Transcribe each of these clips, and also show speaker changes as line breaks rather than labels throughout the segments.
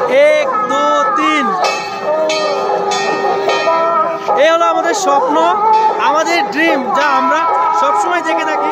1 2 3 এই হলো আমাদের স্বপ্ন, আমাদের ড্রিম, যা আমরা সবসময় দেখে থাকি।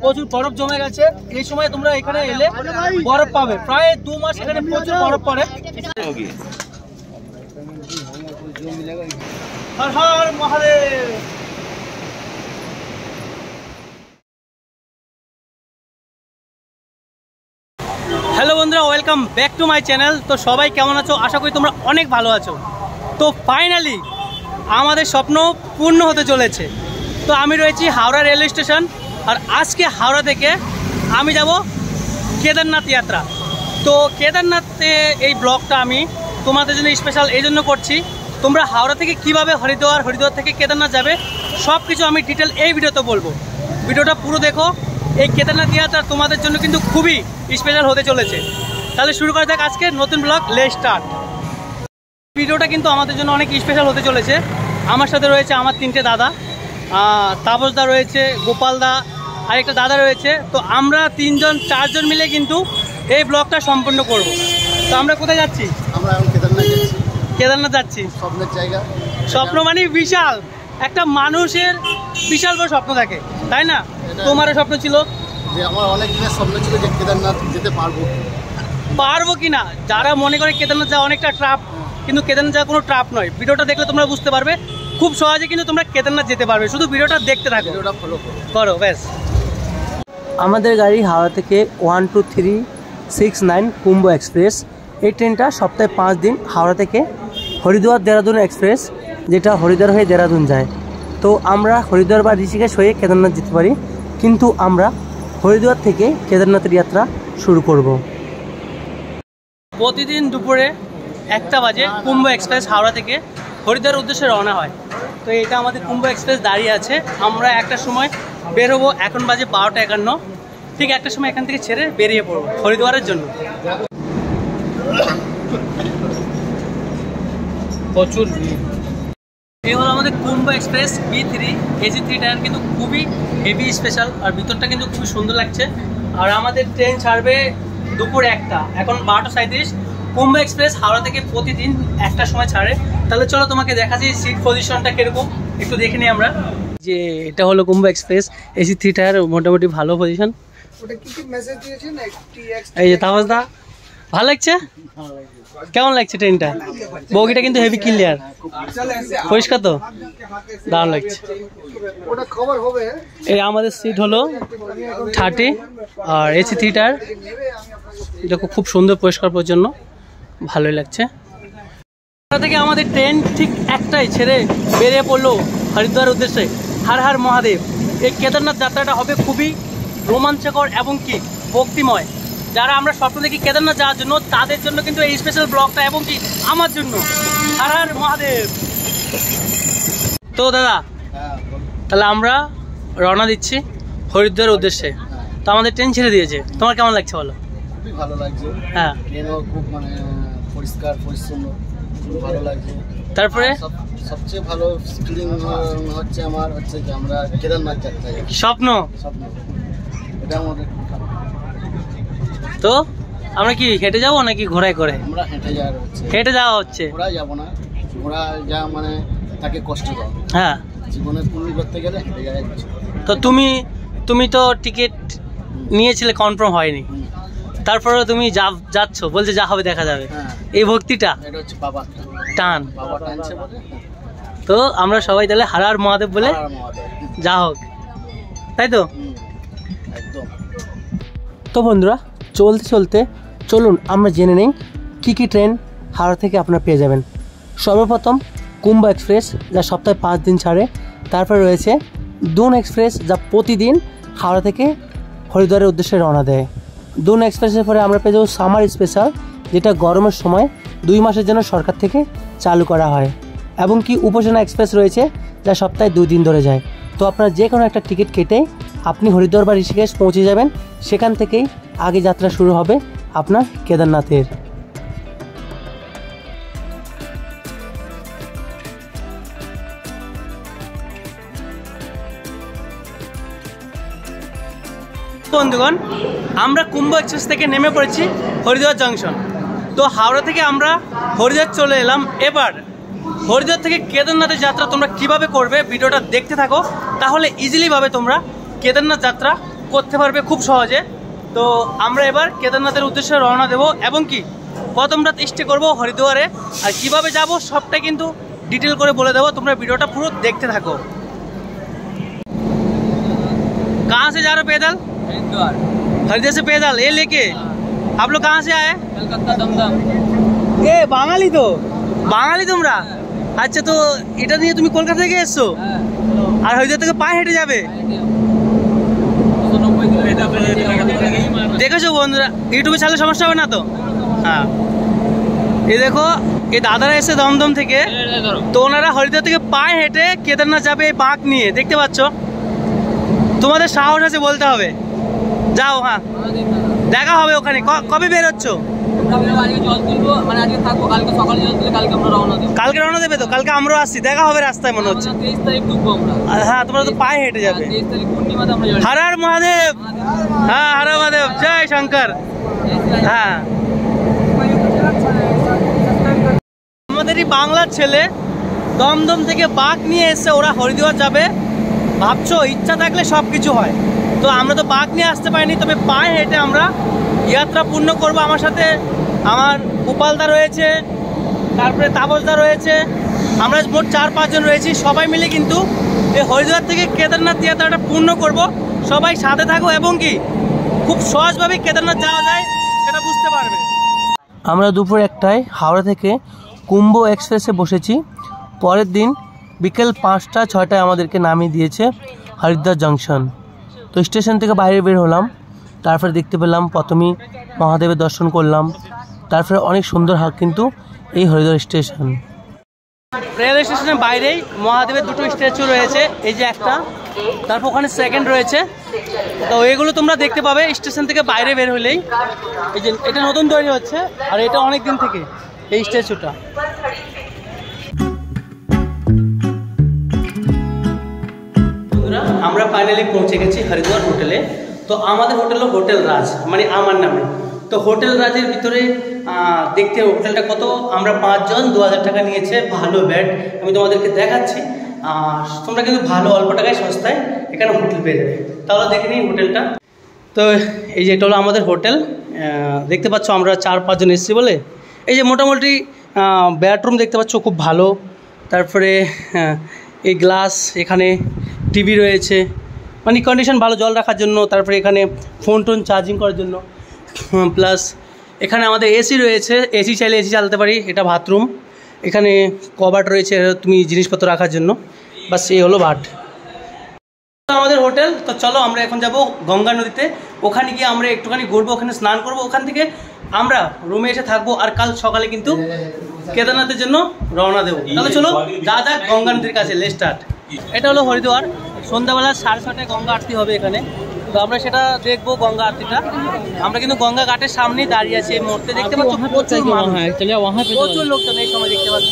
প্রচুর বরফ জমে গেছে, এই সময় তোমরা এখানে এলে বরফ পাবে। প্রায় 2 মাস এখানে প্রচুর বরফ পড়ে। হর হর মহাদেব। হ্যালো বন্ধুরা, welcome back to my channel. তো সবাই কেমন আছো? আশা করি তোমরা অনেক ভালো আছো। তো ফাইনালি আমাদের স্বপ্ন পূর্ণ হতে চলেছে। তো আমি রয়েছি হাওড়া রেলওয়ে স্টেশন, আর আজকে হাওড়া থেকে আমি যাব কেদারনাথ যাত্রা। তো কেদারনাথে এই ব্লগটা আমি তোমাদের জন্য স্পেশাল এই জন্য করছি, তোমরা হাওড়া থেকে কিভাবে হরিদ্বার থেকে কেদারনাথ যাবে সব কিছু আমি ডিটেল এই ভিডিওতে বলবো। ভিডিওটা পুরো দেখো। এই কেদারনাথ যাত্রা তোমাদের জন্য কিন্তু খুবই স্পেশাল হতে চলেছে। তাহলে শুরু করা যাক আজকে নতুন ব্লগ, লেটস স্টার্ট। ভিডিওটা কিন্তু আমাদের জন্য অনেক স্পেশাল হতে চলেছে। আমার সাথে রয়েছে আমার 3টে দাদা, তাপসদা রয়েছে, গোপালদা, আর একটা দাদা রয়েছে। তো আমরা 4জন মিলে কিন্তু এই ব্লগটা সম্পন্ন করব। তো আমরা কোথায় যাচ্ছি?
আমরা এখন
কেদারনাথ যাচ্ছি।
স্বপ্নের জায়গা।
স্বপ্ন মানে বিশাল, একটা মানুষের বিশাল বড় স্বপ্ন থাকে, তাই না? তোমারও স্বপ্ন ছিল
যে আমার অনেক দিনের স্বপ্ন ছিল যে কেদারনাথ যেতে পারবো কিনা। যারা মনে করে কেদারনাথ যাওয়া অনেকটা ট্রাপ, কিন্তু কেদারনাথ যাওয়া কোনো ট্রাপ নয়। ভিডিওটা দেখলে তোমরা বুঝতে পারবে, খুব সহজে কিন্তু তোমরা কেদারনাথ যেতে পারবে। শুধু ভিডিওটা দেখতে থাকো, ভিডিওটা ফলো
করো ব্যাস। আমাদের গাড়ি হাওড়া থেকে 12369 কুম্ভ এক্সপ্রেস। এই ট্রেনটা সপ্তাহে 5 দিন হাওড়া থেকে হরিদ্বার দেরাদুন এক্সপ্রেস, যেটা হরিদ্বার হয়ে দেরাদুন যায়। তো আমরা হরিদ্বার বা ঋষিকেশ হয়ে কেদারনাথ যেতে পারি, কিন্তু আমরা হরিদ্বার থেকে কেদারনাথের যাত্রা শুরু করব। প্রতিদিন দুপুরে 1টা বাজে কুম্ভ এক্সপ্রেস হাওড়া থেকে হরিদ্বার উদ্দেশ্যে রওনা হয়। তো এটা আমাদের কুম্ভ এক্সপ্রেস দাঁড়িয়ে আছে। আমরা একটা সময় বের হবো, এখন বাজে 12টা 51। ঠিক একটা সময় এখান থেকে ছেড়ে বেরিয়ে পড়বো হরিদ্বারের জন্য। প্রচুর ভিড়। এই হলো আমাদের কুম্ভ এক্সপ্রেস B3 AC3 টায়ার, কিন্তু খুবই হেভি স্পেশাল, আর ভিতরটা কিন্তু খুবই সুন্দর লাগছে। আর আমাদের ট্রেন ছাড়বে দুপুর 1টা, এখন 12:37। কুম্ভ এক্সপ্রেস হাওড়া থেকে প্রতিদিন 1টার সময় ছাড়ে। তাহলে চলো তোমাকে দেখাচ্ছি সিট পজিশনটা কিরকম, একটু দেখে নিই আমরা। যে এটা হলো কুম্ভ এক্সপ্রেস AC3 টায়ার, মোটামুটি ভালো পজিশন। এই যে তাপসদা, ভালো লাগছে? কেমন লাগছে ট্রেনটা? বগিটা কিন্তু হেভি ক্লিয়ার, পরিষ্কার তো, দারুণ লাগছে। এই আমাদের সিট হলো 30 আর AC3 টায়ার। এটা খুব সুন্দর, পরিষ্কার পরিচ্ছন্ন, ভালোই লাগছে। থেকে আমাদের ট্রেন ঠিক 1টায় ছেড়ে বেরিয়ে পড়লো হরিদ্বার উদ্দেশ্যে। হর হর মহাদেব। এই কেদারনাথ যাত্রাটা হবে খুবই রোমাঞ্চকর এবং কি ভক্তিময়। যারা আমরা স্বপ্ন দেখি কেদারনাথ যাওয়ার জন্য, তাদের জন্য কিন্তু এই স্পেশাল ব্লগটা, এবং কি আমার জন্য। হর হর মহাদেব। তো দাদা, তাহলে আমরা রওনা দিচ্ছি হরিদ্বার উদ্দেশ্যে। তো আমাদের ট্রেন ছেড়ে দিয়েছে, তোমার কেমন লাগছে বলো?
খুবই ভালো লাগছে।
হ্যাঁ,
ট্রেনও খুব পরিষ্কার পরিচ্ছন্ন, ভালো লাগছে।
তারপরে
সবচেয়ে ভালো ফিলিং হচ্ছে আমার যে আমরা কেদারনাথ যাত্রা
স্বপ্ন।
এটা আমাদের।
তো আমরা কি হেঁটে যাবো নাকি ঘোড়ায় করে?
আমরা
হেঁটে যাওয়া হচ্ছে।
ঘোড়ায় যাবো না, ঘোড়া যা তাকে কষ্ট দাও।
হ্যাঁ,
জীবনে পূর্ণ করতে গেলে হেঁটে যাওয়াই।
তো তুমি তো টিকিট নিয়েছিলে, কনফার্ম হয়নি, তারপরে তুমি যাচ্ছ, বলছে যা হবে দেখা যাবে। এই ভক্তিটা,
এটা হচ্ছে বাবা
টান,
বাবা টানছে বলে।
তো আমরা সবাই তাহলে হর হর মহাদেব বলে যা হোক, তাই তো?
একদম।
তো বন্ধুরা, চলতে চলতে চলুন আমরা জেনে নিই কী কী ট্রেন হাওড়া থেকে আপনারা পেয়ে যাবেন। সর্বপ্রথম কুম্ভ এক্সপ্রেস, যা সপ্তাহে 5 দিন ছাড়ে। তারপরে রয়েছে দুন এক্সপ্রেস, যা প্রতিদিন হাওড়া থেকে হরিদ্বারের উদ্দেশ্যে রওনা দেয়। দুন এক্সপ্রেসের পরে আমরা পেয়ে যাবো সামার স্পেশাল, যেটা গরমের সময় 2 মাসের জন্য সরকার থেকে চালু করা হয়। এবং কি উপাসনা এক্সপ্রেস রয়েছে, যা সপ্তাহে 2 দিন ধরে যায়। তো আপনার যে কোনো একটা টিকিট কেটে আপনি হরিদ্বার বা ঋষিকেশ পৌঁছে যাবেন। সেখান থেকেই আগে যাত্রা শুরু হবে আপনার কেদারনাথের। বন্ধুগণ, আমরা কুম্ভ এক্সপ্রেস থেকে নেমে পড়েছি হরিদ্বার জংশন। তো হাওড়া থেকে আমরা হরিদ্বার চলে এলাম। এবার হরিদ্বার থেকে কেদারনাথের যাত্রা তোমরা কিভাবে করবে ভিডিওটা দেখতে থাকো, তাহলে ইজিলিভাবে তোমরা কেদারনাথ যাত্রা করতে পারবে খুব সহজে। তো আমরা এবার কেদারনাথের উদ্দেশ্যে রওনা দেব এবং কি প্রথম রাত স্টে করবো হরিদ্বারে, আর কিভাবে যাব সবটাই কিন্তু डिटेल করে বলে দেবো। তোমরা ভিডিওটা পুরো দেখতে থাকো। कहाँ से जा रहे हो पैदल?
हरिद्वार।
हरिद्वार से पैदल ये लेके आप लोग कहाँ से आए?
कलकत्ता दमदम।
ए বাঙালি তো, বাঙালি তোমরা? আচ্ছা, তো এটা নিয়ে তুমি কলকাতা থেকে এসছো আর হরিদ্বার থেকে পায়ে হেঁটে যাবে? দেখেছো বন্ধুরা, ইউটিউবে ছাড়লে সমস্যা হবে না তো? হ্যাঁ, এই দেখো এই দাদারা এসে দমদম থেকে, তো ওনারা হরিদ্বার থেকে পায়ে হেঁটে কেদারনাথ যাবে এই বাঁক নিয়ে, দেখতে পাচ্ছ? তোমাদের সাহস আছে বলতে হবে, যাও। হ্যাঁ, দেখা হবে ওখানে। কবে বের হচ্ছ? কালকে রওনা দেবে তো? কালকে আমরাও আসছি, দেখা হবে রাস্তায় মনে হচ্ছে। হ্যাঁ, তোমরা তো পায়ে হেঁটে যাবে। হর হর মহাদেব। হ্যাঁ, হর হর মহাদেব, জয় শঙ্কর। হ্যাঁ, আমাদেরই বাংলার ছেলে দমদম থেকে বাঁক নিয়ে এসে ওরা হরিদ্বার যাবে। ভাবছো ইচ্ছা থাকলে সব কিছু হয়। তো আমরা তো বাঁক নিয়ে আসতে পারিনি, তবে পায়ে হেঁটে আমরা যাত্রা পূর্ণ করব। আমার সাথে আমার গোপালদা রয়েছে, তারপরে তাপসদা রয়েছে, আমরা মোট 4-5 জন রয়েছি। সবাই মিলে কিন্তু এই হরিদ্বার থেকে কেদারনাথ যাত্রাটা পূর্ণ করব। সবাই সাথে থাকো এবং কি খুব সহজভাবে কেদারনাথ যাওয়া যায় সেটা বুঝতে পারবে। আমরা দুপুর 1টায় হাওড়া থেকে কুম্ভ এক্সপ্রেসে বসেছি। পরের দিন বিকেল 5টা-6টায় আমাদেরকে নামিয়ে দিয়েছে হরিদ্বার জংশন। তো স্টেশন থেকে বাইরে বের হলাম, তারপরে দেখতে পেলাম প্রথমেই মহাদেবের দর্শন করলাম। তারপরে অনেক সুন্দর কিন্তু এই হরিদ্বার স্টেশন। রেল স্টেশনের বাইরেই মহাদেবের 2টো স্ট্যাচু রয়েছে, এই যে একটা, তারপর ওখানে সেকেন্ড রয়েছে। তো এগুলো তোমরা দেখতে পাবে স্টেশন থেকে বাইরে বের হলেই। এই যে এটা নতুন তৈরি হচ্ছে, আর এটা অনেক দিন থেকে এই স্ট্যাচুটা। আমরা ফাইনালি পৌঁছে গেছি হরিদ্বার হোটেলে। তো আমাদের হোটেল হলো হোটেল রাজ, মানে আমার নামে। তো হোটেল রাজের ভিতরে দেখতে হোটেলটা কত, আমরা 5 জন 2000 টাকা নিয়েছে, ভালো বেড। আমি তোমাদেরকে দেখাচ্ছি, তোমরা কিন্তু ভালো অল্প টাকায় সস্তায় এখানে হোটেল পেয়ে যাবে। তাহলে দেখে নিই হোটেলটা। তো এই যে এটা হলো আমাদের হোটেল, দেখতে পাচ্ছ আমরা 4-5 জন এসেছি বলে। এই যে মোটামুটি বেডরুম দেখতে পাচ্ছ খুব ভালো। তারপরে এই গ্লাস, এখানে টিভি রয়েছে, মানে কন্ডিশন ভালো জল রাখার জন্য। তারপরে এখানে ফোন টোন চার্জিং করার জন্য, প্লাস এখানে আমাদের এসি রয়েছে, এসি চাইলে এসি চালাতে পারি। এটা বাথরুম, এখানে কবাট রয়েছে তুমি জিনিসপত্র রাখার জন্য। বাস এই হলো বাট আমাদের হোটেল। তো চলো আমরা এখন যাব গঙ্গা নদীতে, ওখানে গিয়ে আমরা একটুখানি ঘুরবো, ওখানে স্নান করবো, ওখান থেকে আমরা রুমে এসে থাকবো, আর কাল সকালে কিন্তু কেদারনাথের জন্য রওনা দেবো। তাহলে চলো যা যাক গঙ্গা নদীর কাছে, লেটস স্টার্ট। এটা হলো হরিদ্বার, সন্ধ্যাবেলা 6:30টায় গঙ্গা আরতি হবে এখানে। তো আমরা সেটা দেখবো গঙ্গা আরতিটা। আমরা কিন্তু গঙ্গা ঘাটের সামনেই দাঁড়িয়ে আছি এই মুহূর্তে, দেখতে পাচ্ছ প্রচুর মানুষ, প্রচুর লোকজন এই সময় দেখতে পাচ্ছ।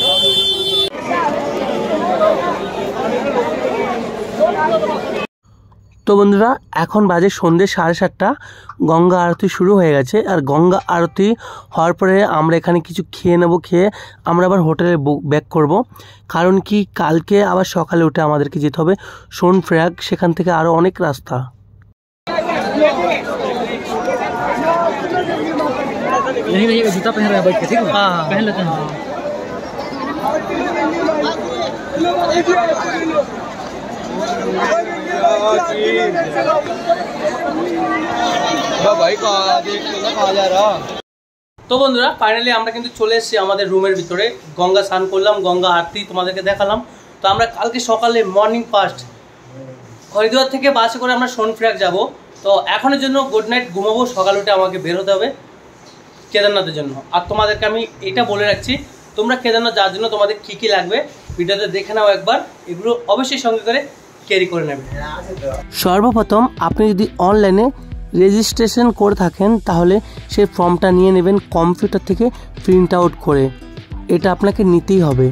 তো বন্ধুরা, এখন বাজে সন্ধ্যে 7:30। গঙ্গা আরতি শুরু হয়ে গেছে, আর গঙ্গা আরতি হওয়ার পরে আমরা এখানে কিছু খেয়ে নেব। খেয়ে আমরা আবার হোটেলে ব্যাক করব, কারণ কি কালকে আবার সকালে উঠে আমাদেরকে যেতে হবে সোনপ্রয়াগ, সেখান থেকে আরও অনেক রাস্তা।
जूता पहन रहा है बैठ के, ठीक है? हाँ, पहन लेते हैं। भाई कहाँ जा रहा? তো বন্ধুরা, ফাইনালি আমরা কিন্তু চলে এসেছি আমাদের রুমের ভিতরে। গঙ্গা স্নান করলাম, গঙ্গা আরতি তোমাদেরকে দেখালাম। তো আমরা কালকে সকালে মর্নিং ফার্স্ট হরিদ্বার থেকে বাসে করে আমরা সোনপ্রয়াগ যাব। তো এখনের জন্য গুড নাইট, ঘুমাবো। সকালে উঠে আমাকে বের হতে হবে কেদারনাথের জন্য। আর তোমাদেরকে আমি এটা বলে রাখছি, তোমরা কেদারনাথ যাওয়ার জন্য তোমাদের কী কী লাগবে ভিডিওতে দেখে নাও একবার, এগুলো অবশ্যই সঙ্গে করে ক্যারি করে নেবে। সর্বপ্রথম আপনি যদি অনলাইনে রেজিস্ট্রেশন করে থাকেন তাহলে সেই ফর্মটা নিয়ে নেবেন কম্পিউটার থেকে প্রিন্ট আউট করে, এটা আপনাকে নিতেই হবে।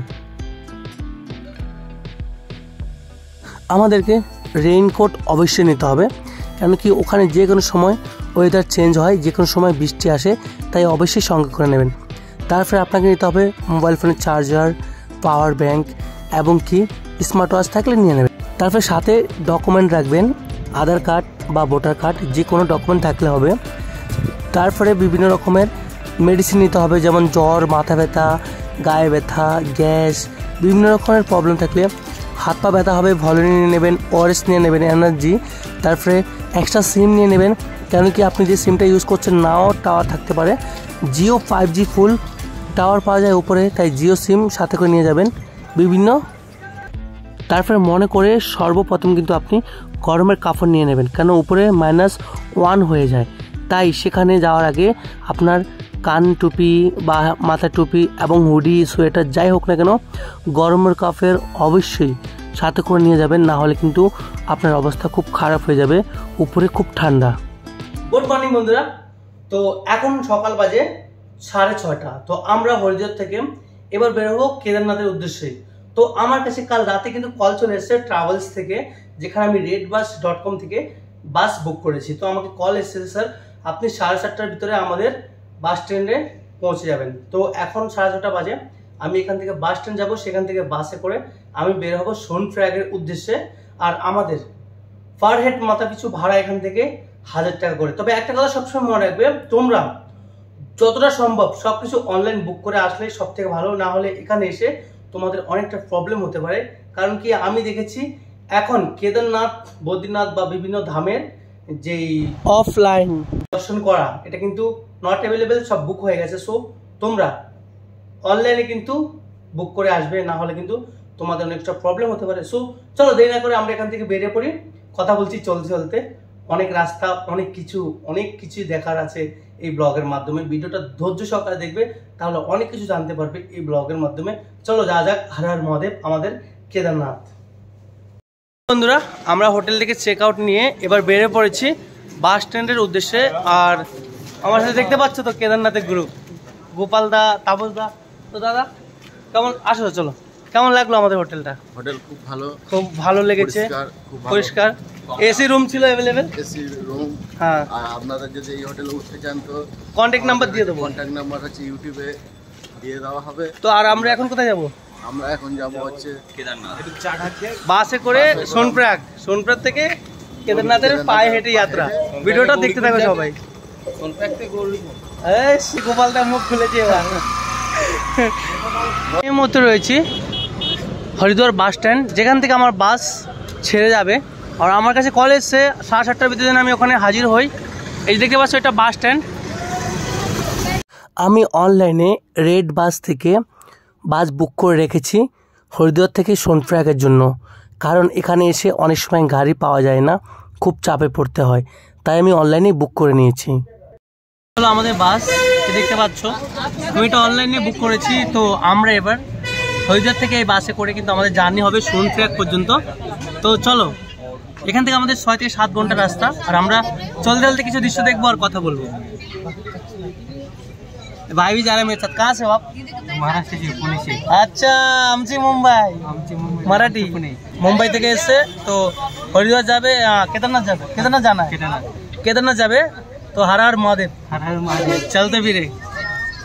আমাদেরকে রেইনকোট অবশ্যই নিতে হবে, কেন কি ওখানে যে কোনো সময় ওয়েদার চেঞ্জ হয়, যে কোনো সময় বৃষ্টি আসে, তাই অবশ্যই সঙ্গে করে নেবেন। তারপরে আপনাকে নিতে হবে মোবাইল ফোনের চার্জার, পাওয়ার ব্যাংক এবং কি স্মার্ট ওয়াচ থাকলে নিয়ে নেবেন। তারপরে সাথে ডকুমেন্ট রাখবেন, আধার কার্ড বা ভোটার কার্ড যে কোনো ডকুমেন্ট থাকলে হবে। তারপরে বিভিন্ন রকমের মেডিসিন নিতে হবে, যেমন জ্বর, মাথা ব্যথা, গায়ে ব্যথা, গ্যাস, বিভিন্ন রকমের প্রবলেম থাকলে, হাত পা ব্যথা হবে ভলিনি নিয়ে নেবেন, ওআরএস নিয়ে নেবেন, এনার্জি। তারপরে এক্সট্রা সিম নিয়ে নেবেন, কেন কি আপনি যে সিমটা ইউজ করছেন নাও টাওয়ার থাকতে পারে। জিও 5G ফুল টাওয়ার পাওয়া যায় উপরে, তাই জিও সিম সাথে করে নিয়ে যাবেন বিভিন্ন। তারপরে মনে করে সর্বপ্রথম কিন্তু আপনি গরমের কাপড় নিয়ে নেবেন, কেন উপরে -1 হয়ে যায়, তাই সেখানে যাওয়ার আগে আপনার কান টুপি বা মাথা টুপি এবং হুডি, সোয়েটার যাই হোক না কেন গরমের কাপড় অবশ্যই সাথে করে নিয়ে যাবেন, না হলে কিন্তু আপনার অবস্থা খুব খারাপ হয়ে যাবে, উপরে খুব ঠান্ডা। গুড মর্নিং বন্ধুরা, তো এখন সকাল বাজে 6:30। তো আমরা হরিদ্বার থেকে এবার বেরোবো কেদারনাথের উদ্দেশ্যে। তো আমার কাছে কাল রাতে কিন্তু কল চলে এসেছে ট্রাভেলস থেকে, যেখানে আমি redbus.com থেকে বাস বুক করেছি। তো আমাকে কল এসেছে, স্যার আপনি 7:30টার ভিতরে আমাদের বাস স্ট্যান্ডে পৌঁছে যাবেন। তো এখন 6:30 বাজে, আমি এখান থেকে বাস স্ট্যান্ড যাবো, সেখান থেকে বাসে করে আমি বের হবো সোনপ্রয়াগের উদ্দেশ্যে। আর আমাদের পার হেড মাথা পিছু ভাড়া এখান থেকে 1000 টাকা করে। তবে একটা কথা সবসময় মনে রাখবে, তোমরা যতটা সম্ভব সবকিছু অনলাইন বুক করে আসলে সব থেকে ভালো, না হলে এখানে এসে তোমাদের অনেকটা প্রবলেম হতে পারে। কারণ কি আমি দেখেছি এখন কেদারনাথ, বদ্রীনাথ বা বিভিন্ন ধামের যেই অফলাইন দর্শন করা, এটা কিন্তু নট অ্যাভেলেবেল, সব বুক হয়ে গেছে। সো তোমরা অনলাইনে কিন্তু বুক করে আসবে, না হলে কিন্তু তোমাদের অনেকটা প্রবলেম হতে পারে। সো চলো দেরি না করে আমরা এখান থেকে বেরিয়ে পড়ি। কথা বলছি চলতে চলতে, অনেক রাস্তা, অনেক কিছু দেখার আছে এই ব্লগের মাধ্যমে। ভিডিওটা ধৈর্য সহকারে দেখবে, তাহলে অনেক কিছু জানতে পারবে এই ব্লগের মাধ্যমে। চলো যা যাক, হর হর মহাদেব, আমাদের কেদারনাথ। বন্ধুরা, আমরা হোটেল থেকে চেক আউট নিয়ে এবার বেরিয়ে পড়েছি বাস স্ট্যান্ডের উদ্দেশ্যে। আর আমার সাথে দেখতে পাচ্ছ তো কেদারনাথের গ্রুপ, গোপাল দা, তাপস দা। তো দাদা কেমন আসো, চলো কেমন লাগলো আমাদের হোটেলটা?
হোটেল খুব ভালো,
খুব ভালো লেগেছে, পরিষ্কার, এসি রুম ছিল অ্যাভেলেবেল,
এসি রুম।
হ্যাঁ,
আর আপনারা যদি এই হোটেলে উঠতে চান তো
কন্ট্যাক্ট নাম্বার দিয়ে দেবো,
কন্ট্যাক্ট নাম্বার হচ্ছে ইউটিউবে দিয়ে দেওয়া হবে।
তো আর আমরা এখন কোথায় যাব?
আমরা এখন যাব হচ্ছে কেদারনাথ,
বাসে করে সোনপ্রয়াগ থেকে কেদারনাথের পায়ে হেঁটে যাত্রা। ভিডিওটা দেখতে থাকো সবাই। গোপালটা মুখ খুলেছে এবার। এই মুহূর্তে রয়েছি হরিদ্বার বাস স্ট্যান্ড, যেখান থেকে আমার বাস ছেড়ে যাবে। আর আমার কাছে কল এসছে 7:30টার ভিতরে যেন আমি ওখানে হাজির হই। এই দেখতে পাচ্ছ এটা বাস স্ট্যান্ড। আমি অনলাইনে রেড বাস থেকে বাস বুক করে রেখেছি হরিদ্বার থেকে সোনপ্রয়াগের জন্য, কারণ এখানে এসে অনেক সময় গাড়ি পাওয়া যায় না, খুব চাপে পড়তে হয়, তাই আমি অনলাইনে বুক করে নিয়েছি। হলো আমাদের বাস, দেখতে পাচ্ছ আমি এটা অনলাইনে বুক করেছি। তো আমরা এবার হরিদ্বার থেকে এই বাসে করে কিন্তু আমাদের জার্নি হবে সোনপ্রয়াগ পর্যন্ত। তো চলো, এখান থেকে আমাদের 6 থেকে 7 ঘন্টা রাস্তা। আর আমরা চলতে চলতে কিছু দৃশ্য দেখবো আর কথা বলবো। भाई भी जा रहे हैं मेरे साथ। कहाँ से हो आप?
महाराष्ट्र से, पुणे से।
अच्छा, आमची मुंबई, मराठी मुंबई থেকে এসে তো হরিদ্বার যাবে, কেদারনাথ যাবে, কেদারনাথ জানা है, কেদারনাথ যাবে। তো হর হর মহাদেব,
हर हर महादेव।
চলতে ফিরে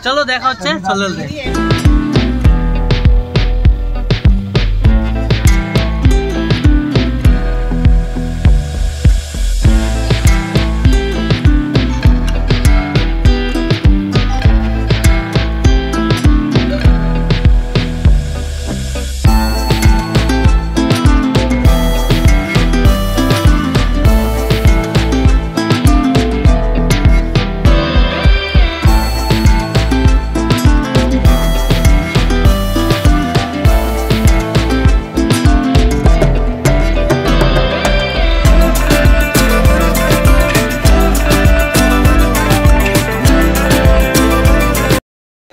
চলো দেখা হচ্ছে চলতে।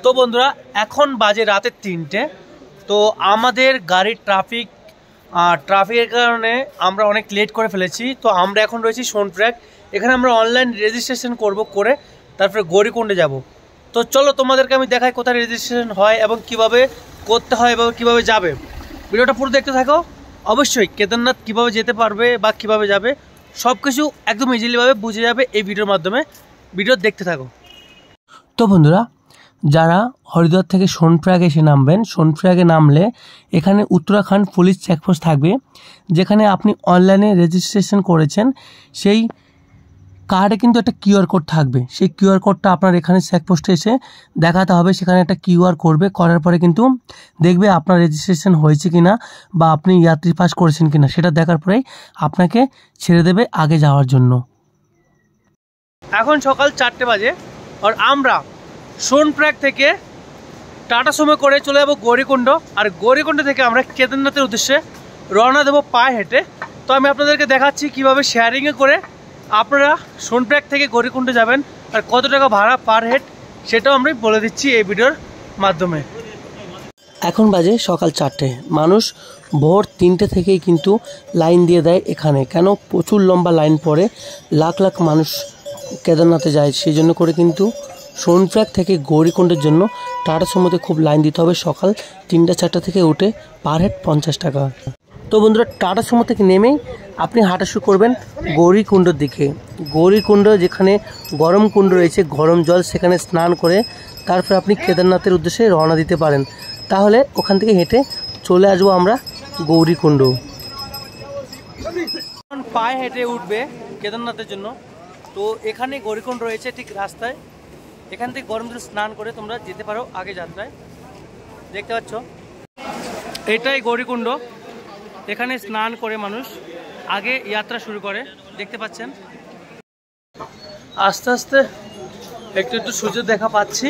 তো বন্ধুরা, এখন বাজে রাতের 3টে। তো আমাদের গাড়ির ট্রাফিকের কারণে আমরা অনেক লেট করে ফেলেছি। তো আমরা এখন রয়েছি সোনপ্রয়াগ। এখানে আমরা অনলাইন রেজিস্ট্রেশন করে তারপরে গৌরীকুণ্ডে যাব। তো চলো তোমাদেরকে আমি দেখাই কোথায় রেজিস্ট্রেশন হয় এবং কিভাবে করতে হয় এবং কিভাবে যাবে। ভিডিওটা পুরো দেখতে থাকো। অবশ্যই কেদারনাথ কিভাবে যেতে পারবে বা কিভাবে যাবে সব কিছু একদম ইজিলিভাবে বুঝে যাবে এই ভিডিওর মাধ্যমে। ভিডিও দেখতে থাকো। তো বন্ধুরা, যারা হরিদ্বার থেকে সোনপ্রয়াগে এসে নামবেন, সোনপ্রয়াগে নামলে এখানে উত্তরাখণ্ড পুলিশ চেকপোস্ট থাকবে, যেখানে আপনি অনলাইনে রেজিস্ট্রেশন করেছেন সেই কার্ডে কিন্তু একটা কিউআর কোড থাকবে। সেই কিউআর কোডটা আপনার এখানে চেকপোস্টে এসে দেখাতে হবে। সেখানে একটা কিউআর করবে, করার পরে কিন্তু দেখবে আপনার রেজিস্ট্রেশন হয়েছে কিনা বা আপনি যাত্রী পাস করেছেন কিনা, সেটা দেখার পরেই আপনাকে ছেড়ে দেবে আগে যাওয়ার জন্য। এখন সকাল 4টে বাজে আর আমরা সোনপ্রয়াগ থেকে টাটা সুমো করে চলে যাবো গৌরীকুণ্ড। আর গৌরীকুণ্ড থেকে আমরা কেদারনাথের উদ্দেশ্যে রওনা দেবো পায়ে হেঁটে। তো আমি আপনাদেরকে দেখাচ্ছি কীভাবে শেয়ারিংয়ে করে আপনারা সোনপ্রয়াগ থেকে গৌরীকুণ্ড যাবেন আর কত টাকা ভাড়া পার হেড সেটাও আমরা বলে দিচ্ছি এই ভিডিওর মাধ্যমে। এখন বাজে সকাল 4টে। মানুষ ভোর 3টে থেকেই কিন্তু লাইন দিয়ে দেয় এখানে। কেন? প্রচুর লম্বা লাইন পড়ে, লাখ লাখ মানুষ কেদারনাথে যায়। সেই জন্য করে কিন্তু সোনপ্রয়াগ থেকে গৌরীকুণ্ডের জন্য টাটা সুমোতে খুব লাইন দিতে হবে। সকাল 3টা-4টা থেকে উঠে পার হেড 50 টাকা। তো বন্ধুরা, টাটা সুমো থেকে নেমেই আপনি হাঁটা শুরু করবেন গৌরীকুণ্ডর দিকে। গৌরীকুণ্ড যেখানে গরম কুণ্ড রয়েছে, গরম জল, সেখানে স্নান করে তারপর আপনি কেদারনাথের উদ্দেশ্যে রওনা দিতে পারেন। তাহলে ওখান থেকে হেঁটে চলে আসবো আমরা গৌরীকুণ্ড। পায়ে হেঁটে উঠবে কেদারনাথের জন্য। তো এখানে গৌরীকুণ্ড রয়েছে ঠিক রাস্তায়। এখান থেকে গরম জলে স্নান করে তোমরা যেতে পারো আগে যাত্রায়। দেখতে পাচ্ছ এটাই গৌরীকুণ্ড। এখানে স্নান করে মানুষ আগে যাত্রা শুরু করে। দেখতে পাচ্ছেন আস্তে আস্তে একটু একটু সূর্য দেখা পাচ্ছি।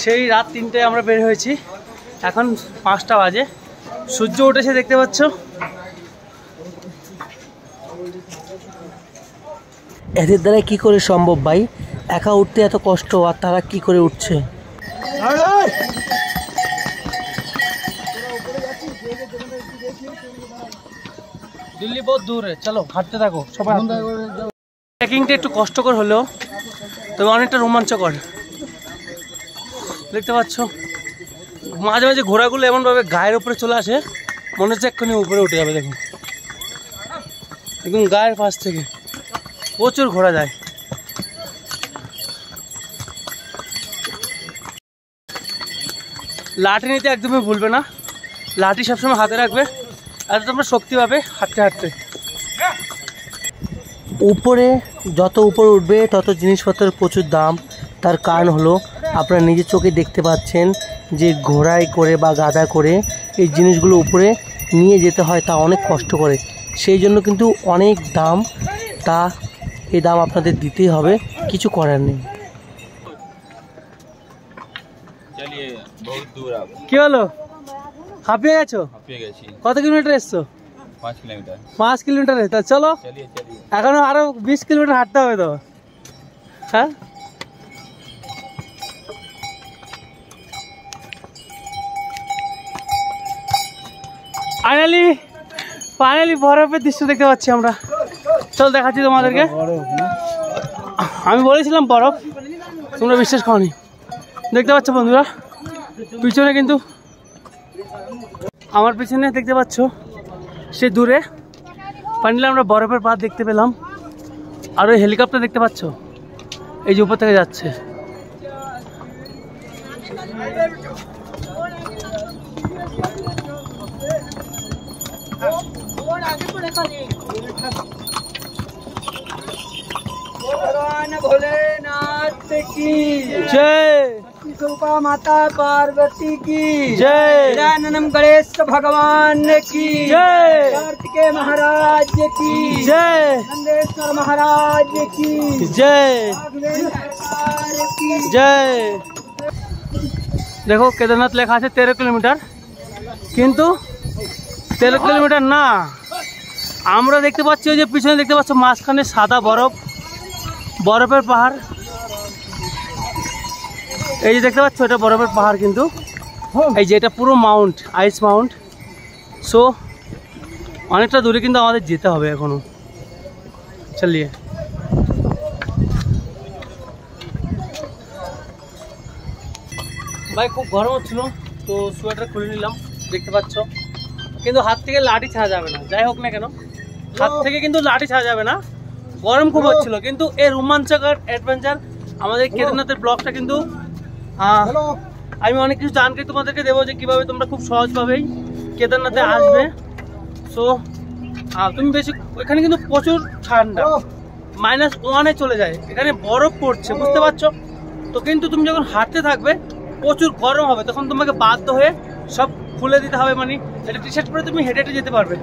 সেই রাত 3টায় আমরা বের হয়েছি, এখন 5টা বাজে, সূর্য উঠেছে দেখতে পাচ্ছ। এদের দ্বারা কি করে সম্ভব ভাই? একা উঠতে এত কষ্ট, আর তারা কি করে উঠছে? দিল্লি বহুত দূরে, চলো হাঁটতে থাকো সবাই। ট্রেকিংটা একটু কষ্টকর হলেও তবে অনেকটা রোমাঞ্চকর। দেখতে পাচ্ছ মাঝে মাঝে ঘোড়াগুলো এমনভাবে গায়ের উপরে চলে আসে, মনে হচ্ছে এক্ষুনি উপরে উঠে যাবে। দেখুন একদম গায়ের পাশ থেকে প্রচুর ঘোড়া যায়। লাঠি নিতে একদমই ভুলবে না, লাঠি সবসময় হাতে রাখবে, আর তোমরা শক্তি পাবে হাঁটতে হাঁটতে। উপরে যত উপরে উঠবে তত জিনিসপত্রের প্রচুর দাম। তার কারণ হলো আপনারা নিজের চোখে দেখতে পাচ্ছেন যে ঘোড়ায় করে বা গাদা করে এই জিনিসগুলো উপরে নিয়ে যেতে হয়, তা অনেক কষ্ট করে। সেই জন্য কিন্তু অনেক দাম, তা এই দাম আপনাদের দিতেই হবে, কিছু করার নেই। কি হলো, হাঁপিয়ে গেছো? কত কিলোমিটার এসছো? 5 কিলোমিটার। তা চলো, এখনো আরো 20 কিলোমিটার হাঁটতে হবে তো। হ্যাঁ, ফাইনালি বরফের দৃশ্য দেখতে পাচ্ছি আমরা। চল দেখাচ্ছি তোমাদেরকে। আমি বলেছিলাম বরফ, তোমরা বিশ্বাস করনি। দেখতে পাচ্ছ বন্ধুরা, পিছনে কিন্তু আমার পিছনে দেখতে পাচ্ছ সে দূরে ফাইনালি আমরা বরফের পাহাড় দেখতে পেলাম। আর ওই হেলিকপ্টার দেখতে পাচ্ছ এই যে উপর থেকে যাচ্ছে। भोलेनाथ की जय, माता पार्वती की जय, गजानन गणेश भगवान की जय, कार्तिकेय महाराज की जय, नंदेश्वर महाराज की जय जय। देखो केदारनाथ लेखा আছে 13 কিলোমিটার, কিন্তু 13 কিলোমিটার না। আমরা দেখতে পাচ্ছি ওই যে পিছনে দেখতে পাচ্ছ মাঝখানে সাদা বরফ, বরফের পাহাড়। এই যে দেখতে পাচ্ছ এটা বরফের পাহাড়, কিন্তু
এই যে এটা পুরো মাউন্ট, আইস মাউন্ট। সো অনেকটা দূরে কিন্তু আমাদের যেতে হবে এখনো। চলিয়ে ভাই, খুব গরম হচ্ছিল তো সোয়েটার খুলে নিলাম, দেখতে পাচ্ছ। কিন্তু হাত থেকে লাঠি ছাড়া যাবে না, যাই হোক না কেন হাত থেকে কিন্তু লাঠি ছাড়া যাবে না। গরম খুব হচ্ছিল, কিন্তু এই রোমাঞ্চকর অ্যাডভেঞ্চার আমাদের কেদারনাথের ব্লগটা কিন্তু আমি অনেক কিছু জানকারি তোমাদেরকে দেবো যে কীভাবে তোমরা খুব সহজভাবেই কেদারনাথে আসবে। সো তুমি বেশি, এখানে কিন্তু প্রচুর ঠান্ডা, -1-এ চলে যায়, এখানে বরফ পড়ছে, বুঝতে পারছো তো। কিন্তু তুমি যখন হাঁটতে থাকবে প্রচুর গরম হবে, তখন তোমাকে বাধ্য হয়ে সব খুলে দিতে হবে, মানে একটা টি শার্ট পরে তুমি হেঁটে হেঁটে যেতে পারবে।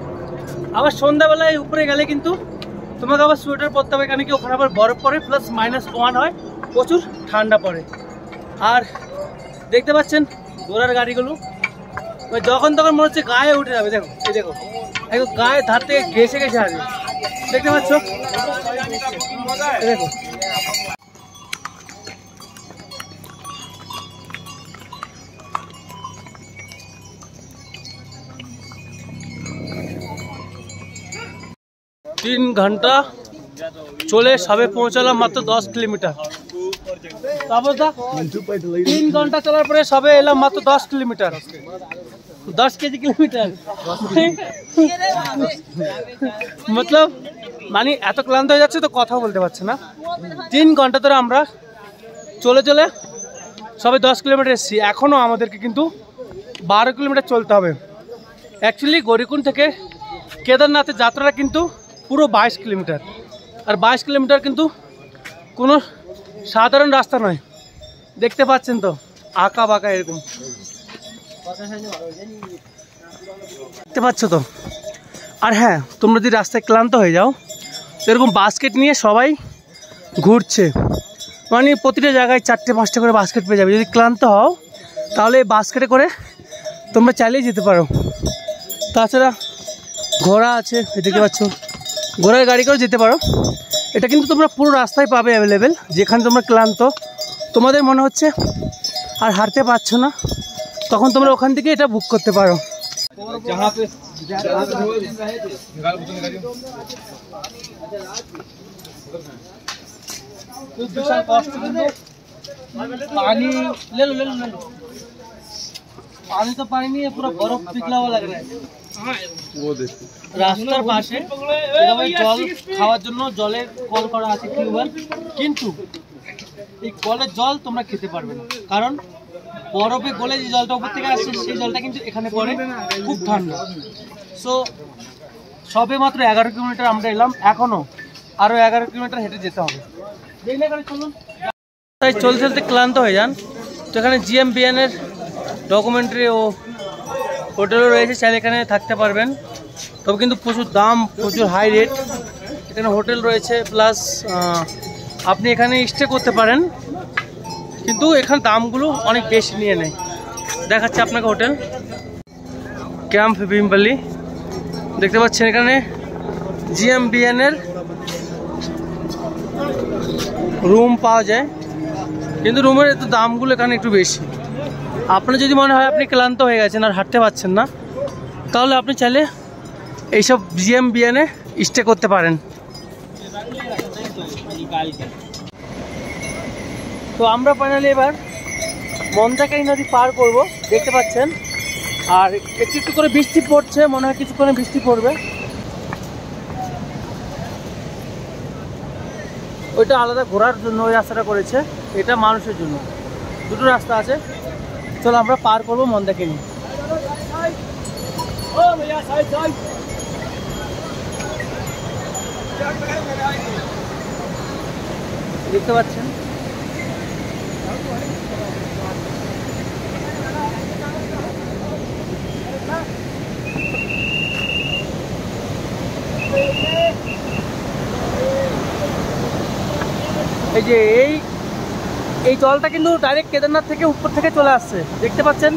আবার সন্ধ্যাবেলায় উপরে গেলে কিন্তু তোমাকে আবার সোয়েটার পরতে হবে, এখানে কি ওখানে আবার বরফ পড়ে, প্লাস -1 হয়, প্রচুর ঠান্ডা পড়ে। আর দেখতে পাচ্ছেন ঘোড়ার গাড়িগুলো, যখন তখন মনে হচ্ছে গায়ে উঠে যাবে। দেখো এই দেখো, একদম গায়ে ধার থেকে ঘেসে ঘেসে আসবে, দেখতে পাচ্ছ। দেখো তিন ঘন্টা চলে সবে পৌঁছালাম মাত্র 10 কিলোমিটার। তারপর 3 ঘন্টা চলার পরে সবে এলাম মাত্র 10 কিলোমিটার, 10 কেজি কিলোমিটার। মতলব মানে এত ক্লান্ত হয়ে যাচ্ছে তো কথা বলতে পারছে না। 3 ঘন্টা ধরে আমরা চলে চলে সবে 10 কিলোমিটার এসেছি, এখনও আমাদেরকে কিন্তু 12 কিলোমিটার চলতে হবে। অ্যাকচুয়ালি গৌরীকুণ্ড থেকে কেদারনাথের যাত্রাটা কিন্তু পুরো 22 কিলোমিটার, আর 22 কিলোমিটার কিন্তু কোনো সাধারণ রাস্তা নয়, দেখতে পাচ্ছেন তো আঁকা বাঁকা এরকম, দেখতে পাচ্ছ তো। আর হ্যাঁ, তোমরা যদি রাস্তায় ক্লান্ত হয়ে যাও এরকম বাস্কেট নিয়ে সবাই ঘুরছে, মানে প্রতিটা জায়গায় 4-5টা করে বাস্কেট পেয়ে যাবে। যদি ক্লান্ত হও তাহলে এই বাস্কেটে করে তোমরা চালিয়ে যেতে পারো। তাছাড়া ঘোড়া আছে, দেখতে পাচ্ছ, ঘোড়ার গাড়ি করে যেতে পারো। এটা কিন্তু তোমরা পুরো রাস্তায় পাবে অ্যাভেলেবেল। যেখানে তোমরা ক্লান্ত, তোমাদের মনে হচ্ছে আর হাঁটতে পারছো না, তখন তোমরা ওখান থেকে এটা বুক করতে পারো। पानी ले लो ले लो ले लो, पानी तो पानी नहीं है, पूरा बर्फ पिघला हुआ लग रहा है। রাস্তার পাশে জল খাওয়ার জন্য জলের কল করা আছে, টিউবওয়েল, কিন্তু এই কলের জল তোমরা খেতে পারবে না, কারণ বরফে গলে যে জলটা উপর থেকে আসছে সেই জলটা কিন্তু এখানে পড়ে, খুব ঠান্ডা। সো সবে মাত্র 11 কিলোমিটার আমরা এলাম, এখনো আরো 11 কিলোমিটার হেঁটে যেতে হবে। চলুন, তাই চলতে চলতে ক্লান্ত হয়ে যান তো এখানে GMBN এর ডকুমেন্টারি ও হোটেলও রয়েছে, চাইলে এখানে থাকতে পারবেন। তবে কিন্তু প্রচুর দাম, প্রচুর হাই রেট। এখানে হোটেল রয়েছে, প্লাস আপনি এখানে স্টে করতে পারেন, কিন্তু এখানে দামগুলো অনেক বেশি নিয়ে নেয়। দেখাচ্ছে আপনাকে হোটেল ক্যাম্প ভীমপল্লী, দেখতে পাচ্ছেন এখানে GMBN এর রুম পাওয়া যায়, কিন্তু রুমের একটু দামগুলো এখানে একটু বেশি। আপনার যদি মনে হয় আপনি ক্লান্ত হয়ে গেছেন আর হাঁটতে পারছেন না, তাহলে আপনি চাইলে এইসব GMBN এ স্টে করতে পারেন। তো আমরা ফাইনালি এবার মন্দাকিনী নদী পার করব, দেখতে পাচ্ছেন। আর একটু একটু করে বৃষ্টি পড়ছে, মনে হয় কিছুক্ষণে বৃষ্টি পড়বে। ওইটা আলাদা ঘোরার জন্য ওই রাস্তাটা করেছে, এটা মানুষের জন্য, দুটো রাস্তা আছে। চলো আমরা পার করবো মন্দাকিনী। দেখতে পাচ্ছেন এই যে এই জলটা কিন্তু ডাইরেক্ট কেদারনাথ থেকে উপর থেকে চলে আসছে, দেখতে পাচ্ছেন,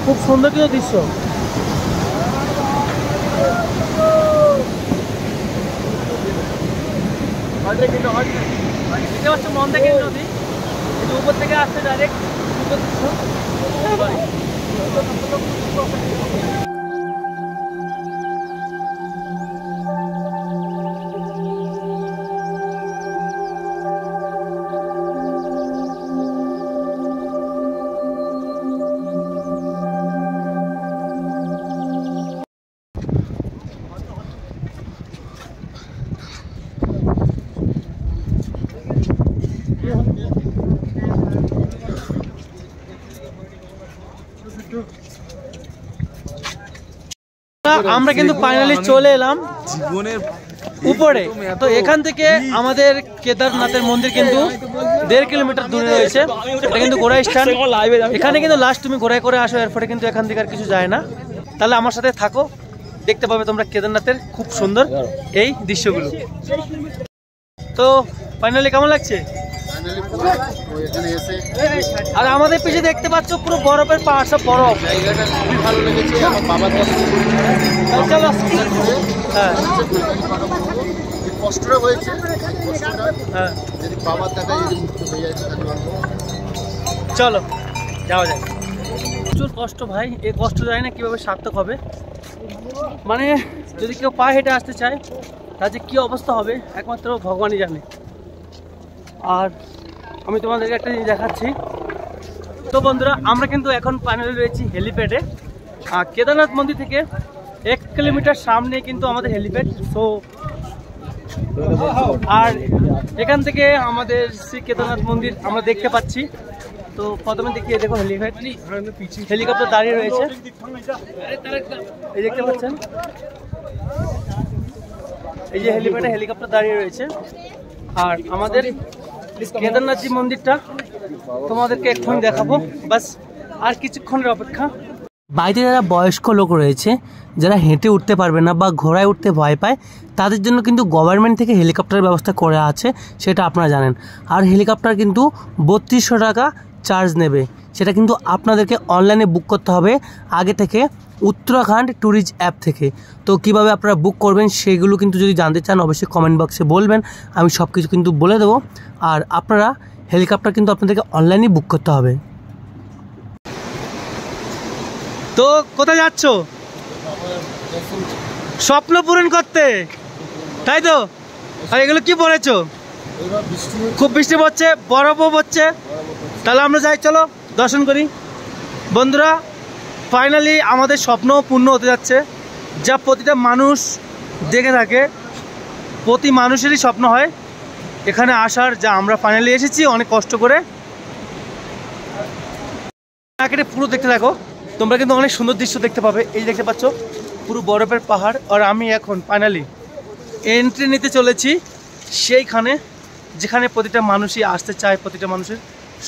খুব সুন্দর কিন্তু দৃশ্য। দেখতে পাচ্ছেন মন্দাকিনী নদী, কিন্তু উপর থেকে আসছে ডাইরেক্ট। আমরা কিন্তু ফাইনালি চলে এলাম জীবনের উপরে। তো এখান থেকে আমাদের কেদারনাথের মন্দির কিন্তু 1.5 কিলোমিটার দূরে রয়েছে। এটা কিন্তু ঘোড়া স্ট্যান্ড। এখানে কিন্তু লাস্ট তুমি ঘোড়ায় করে আসো, এরপরে কিন্তু এখান থেকে আর কিছু যায় না। তাহলে আমার সাথে থাকো, দেখতে পাবে তোমরা কেদারনাথের খুব সুন্দর এই দৃশ্যগুলো। তো ফাইনালি কেমন লাগছে? আর আমাদের পিছিয়ে দেখতে পাচ্ছ পুরো বরফের পাহাড়, সব বরফ।
জায়গাটা খুবই ভালো লেগেছে। আমার বাবার হ্যাঁ কষ্টটা হয়েছে,
হ্যাঁ
যদি বাবার দেখা যদি মুক্ত হয়ে যায় তাহলে
চলো যাওয়া যায়। প্রচুর কষ্ট ভাই, এই কষ্ট যায় না কিভাবে সার্থক হবে। মানে যদি কেউ পায়ে হেঁটে আসতে চায় তার যে কী অবস্থা হবে একমাত্র ভগবানই জানে। আর আমি তোমাদেরকে একটা জিনিস দেখাচ্ছি। তো বন্ধুরা, আমরা কিন্তু এখন ফাইনালি রয়েছি হেলিপ্যাডে। কেদারনাথ মন্দির থেকে 1 কিলোমিটার সামনে কিন্তু আমাদের হেলিপ্যাড। সো আর এখান থেকে আমাদের শ্রী কেদারনাথ মন্দির আমরা দেখতে পাচ্ছি। তো প্রথমে দেখিয়ে দেখো হেলিপ্যাড, হেলিকপ্টার দাঁড়িয়ে রয়েছে, এই দেখতে পাচ্ছেন। এই যে হেলিপ্যাডে হেলিকপ্টার দাঁড়িয়ে রয়েছে। আর আমাদের কেদারনাথজি মন্দিরটা তোমাদেরকে এক্ষুনি দেখাবো, বাস আর কিছুক্ষণের অপেক্ষা। বাড়িতে যারা বয়স্ক লোক রয়েছে, যারা হেঁটে উঠতে পারবে না বা ঘোড়ায় উঠতে ভয় পায়, তাদের জন্য কিন্তু গভর্নমেন্ট থেকে হেলিকপ্টারের ব্যবস্থা করে আছে, সেটা আপনারা জানেন। আর হেলিকপ্টার কিন্তু 3200 টাকা চার্জ নেবে। সেটা কিন্তু আপনাদেরকে অনলাইনে বুক করতে হবে আগে থেকে, উত্তরাখণ্ড ট্যুরিস্ট অ্যাপ থেকে। তো কিভাবে আপনারা বুক করবেন সেগুলো কিন্তু যদি জানতে চান অবশ্যই কমেন্ট বক্সে বলবেন, আমি সব কিছু কিন্তু বলে দেবো। আর আপনারা হেলিকপ্টার কিন্তু আপনাদেরকে অনলাইনে বুক করতে হবে। তো কোথায় যাচ্ছ? স্বপ্ন পূরণ করতে, তাই তো? আর এগুলো কি পড়েছো? খুব বৃষ্টি পড়ছে, বরফও পড়ছে। তাহলে আমরা যাই, চলো দর্শন করি। বন্ধুরা, ফাইনালি আমাদের স্বপ্ন পূর্ণ হতে যাচ্ছে, যা প্রতিটা মানুষ দেখে থাকে, প্রতি মানুষেরই স্বপ্ন হয় এখানে আসার। যা আমরা ফাইনালি এসেছি অনেক কষ্ট করে। কেটে পুরো দেখতে থাকো, তোমরা কিন্তু অনেক সুন্দর দৃশ্য দেখতে পাবে। এই দেখতে পাচ্ছ পুরো বরফের পাহাড়। আর আমি এখন ফাইনালি এন্ট্রি নিতে চলেছি সেইখানে যেখানে প্রতিটা মানুষই আসতে চায়, প্রতিটা মানুষের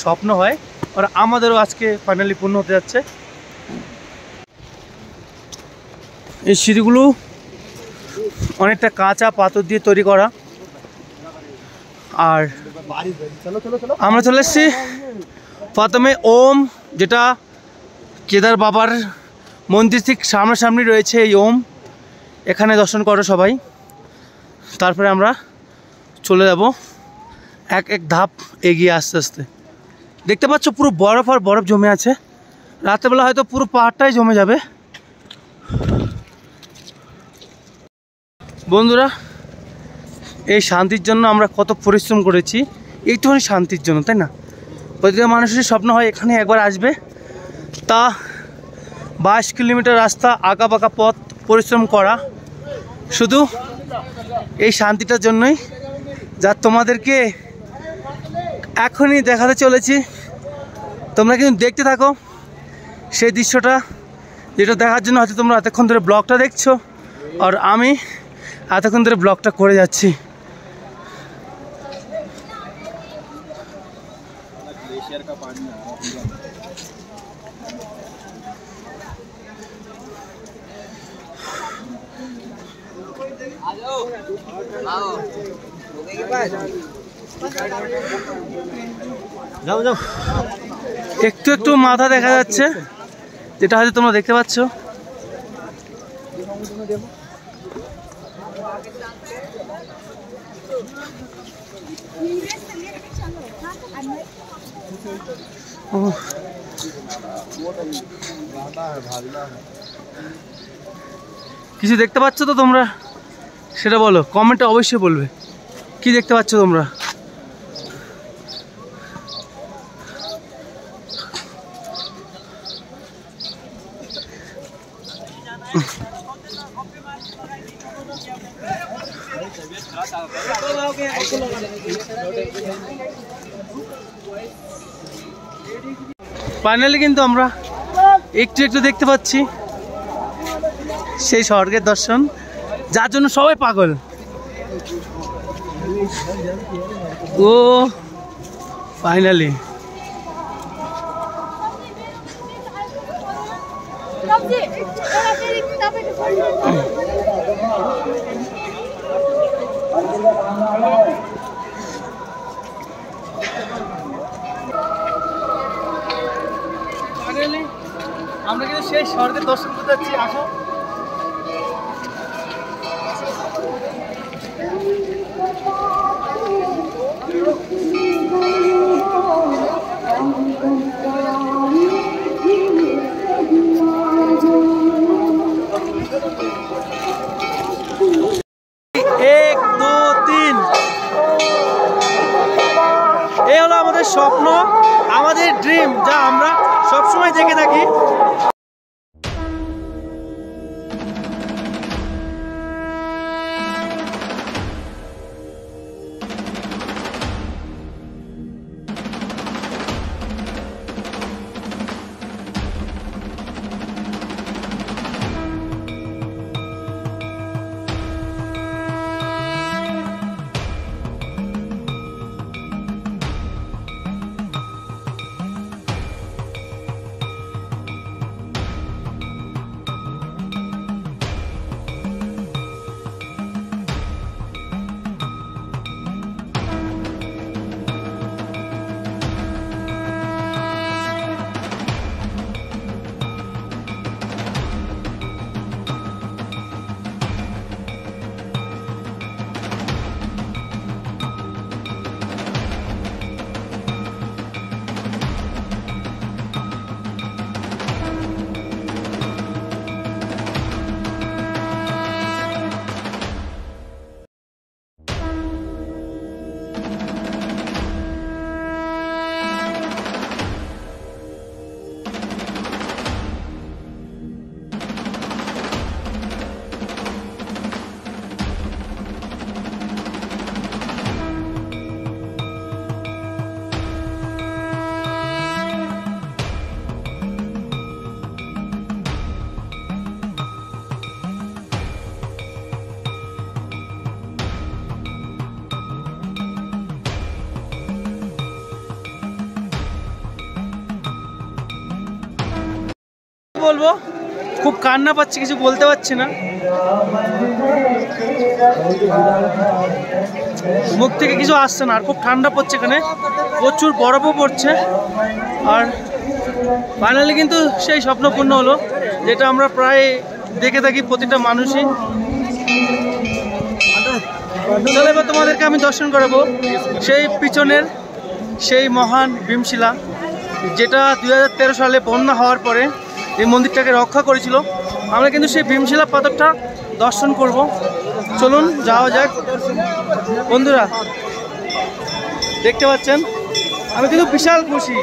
স্বপ্ন হয়। আর আমাদেরও আজকে ফাইনালি পূর্ণ হতে যাচ্ছে। এই সিঁড়িগুলো অনেকটা কাঁচা পাথর দিয়ে তৈরি করা। আর আমরা চলে এসেছি প্রথমে ওম, যেটা কেদার বাবার মন্দির ঠিক সামনাসামনি রয়েছে। এই ওম, এখানে দর্শন করো সবাই। তারপরে আমরা চলে যাব এক এক ধাপ এগিয়ে আস্তে আস্তে। দেখতে পাচ্ছ পুরো বরফ আর বরফ জমে আছে। রাত্রেবেলা হয়তো পুরো পাহাড়টাই জমে যাবে। বন্ধুরা, এই শান্তির জন্য আমরা কত পরিশ্রম করেছি, এইটুখানি শান্তির জন্য, তাই না? প্রতিটা মানুষের স্বপ্ন হয় এখানে একবার আসবে। তা 22 কিলোমিটার রাস্তা, আঁকা বাঁকা পথ, পরিশ্রম করা শুধু এই শান্তিটার জন্যই, যা তোমাদেরকে এখনই দেখাতে চলেছি। তোমরা কিন্তু দেখতে থাকো সেই দৃশ্যটা, যেটা দেখার জন্য হয়তো তোমরা এতক্ষণ ধরে ব্লগটা দেখছো, আর আমি এতক্ষণ ধরে ব্লগটা করে যাচ্ছি। যাও যাও, একটু একটু মাথা দেখা যাচ্ছে, যেটা হয়তো তোমরা দেখতে পাচ্ছ।
কিছু দেখতে পাচ্ছ তো তোমরা? সেটা বলো, কমেন্টে অবশ্যই বলবে কি দেখতে পাচ্ছ তোমরা। ফাইনালি কিন্তু আমরা একটু একটু দেখতে পাচ্ছি সেই স্বর্গের দর্শন, যার জন্য সবাই পাগল। ও ফাইনালি আমরা কিন্তু সেই স্বর্গের দর্শন করতে যাচ্ছি। আসো। এক দু তিন, এই হলো আমাদের স্বপ্ন, আমাদের ড্রিম, যা আমরা সবসময় দেখে থাকি। বলবো, খুব কান্না পাচ্ছি, কিছু বলতে পারছি না, মুখ থেকে কিছু আসছে না। আর খুব ঠান্ডা পড়ছে, এখানে প্রচুর বরফও পড়ছে। আর ফাইনালি কিন্তু সেই স্বপ্ন পূর্ণ হলো, যেটা আমরা প্রায় দেখে থাকি প্রতিটা মানুষই। চলো এবার তোমাদেরকে আমি দর্শন করাবো সেই পিছনের সেই মহান ভীমশিলা, যেটা 2013 সালে বন্যা হওয়ার পরে এই মন্দিরটাকে রক্ষা করেছিল। আমরা কিন্তু সেই ভীমশিলা পাথরটা দর্শন করব। চলুন যাওয়া যাক। বন্ধুরা দেখতে পাচ্ছেন আমি কিন্তু বিশাল খুশি।